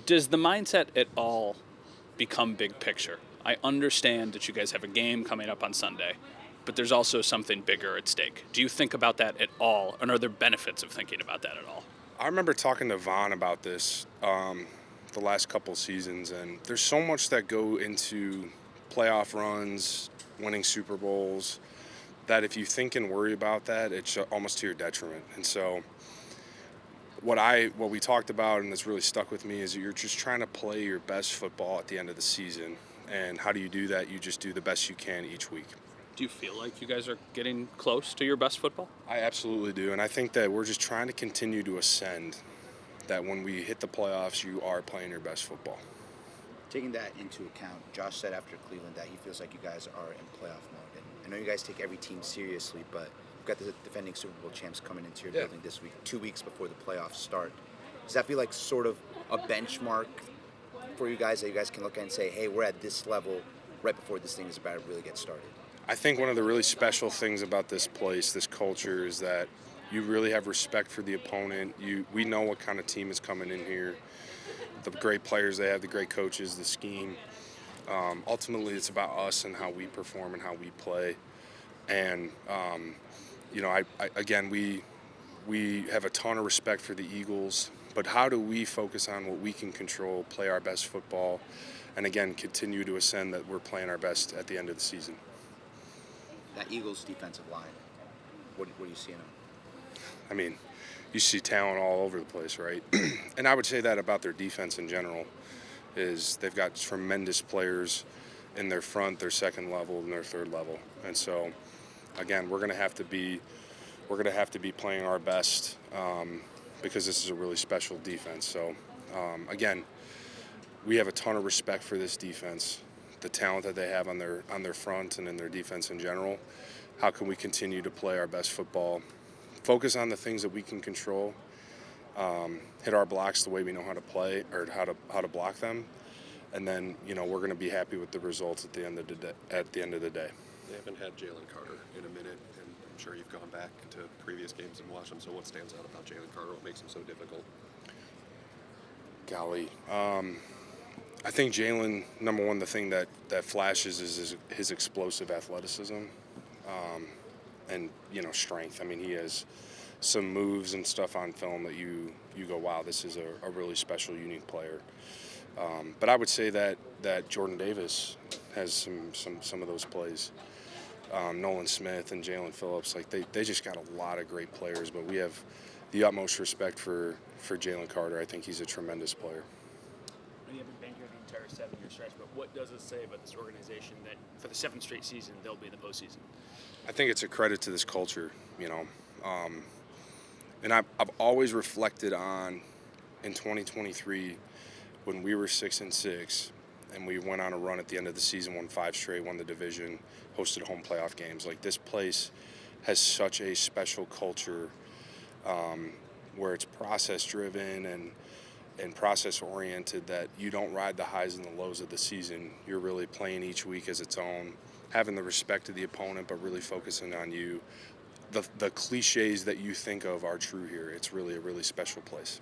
Does the mindset at all become big picture? I understand that you guys have a game coming up on Sunday, but there's also something bigger at stake. Do you think about that at all, and are there benefits of thinking about that at all? I remember talking to Vaughn about this the last couple seasons, and there's so much that go into playoff runs, winning Super Bowls, that if you think and worry about that, it's almost to your detriment. And so what we talked about, and that's really stuck with me, is that you're just trying to play your best football at the end of the season. And how do you do that? You just do the best you can each week. Do you feel like you guys are getting close to your best football? I absolutely do, and I think that we're just trying to continue to ascend, that when we hit the playoffs, you are playing your best football. Taking that into account, Josh said after Cleveland that he feels like you guys are in playoff mode. And I know you guys take every team seriously, but you've got the defending Super Bowl champs coming into your building this week, 2 weeks before the playoffs start. Does that feel like sort of a benchmark for you guys that you guys can look at and say, hey, we're at this level right before this thing is about to really get started? I think one of the really special things about this place, this culture, is that you really have respect for the opponent. We know what kind of team is coming in here, the great players they have, the great coaches, the scheme. Ultimately, it's about us and how we perform and how we play. And again, we have a ton of respect for the Eagles, but how do we focus on what we can control, play our best football, and again, continue to ascend that we're playing our best at the end of the season? That Eagles defensive line, what do you see in them? I mean, you see talent all over the place, right? And I would say that about their defense in general, is they've got tremendous players in their front, their second level, and their third level. And so, again, we're going to have to be playing our best because this is a really special defense. So, again, we have a ton of respect for this defense, the talent that they have on their front and in their defense in general. How can we continue to play our best football? Focus on the things that we can control. Hit our blocks the way we know how to play, or how to block them, and then we're going to be happy with the results at the end of the day. They haven't had Jalen Carter in a minute, and I'm sure you've gone back to previous games and watched him. So what stands out about Jalen Carter? What makes him so difficult? Golly, I think Jalen, number one, the thing that flashes is his explosive athleticism, and strength. I mean, he has some moves and stuff on film that you go, wow, this is a really special, unique player. But I would say that Jordan Davis has some of those plays. Nolan Smith and Jalen Phillips, like they just got a lot of great players. But we have the utmost respect for Jalen Carter. I think he's a tremendous player. You haven't been here the entire 7-year stretch, but what does it say about this organization that for the 7th straight season they'll be in the postseason? I think it's a credit to this culture, and I've always reflected on in 2023 when we were 6-6 and we went on a run at the end of the season, won 5 straight, won the division, hosted home playoff games. Like, this place has such a special culture where it's process driven and process oriented, that you don't ride the highs and the lows of the season. You're really playing each week as its own, having the respect of the opponent, but really focusing on you. The cliches that you think of are true here. It's really a really special place.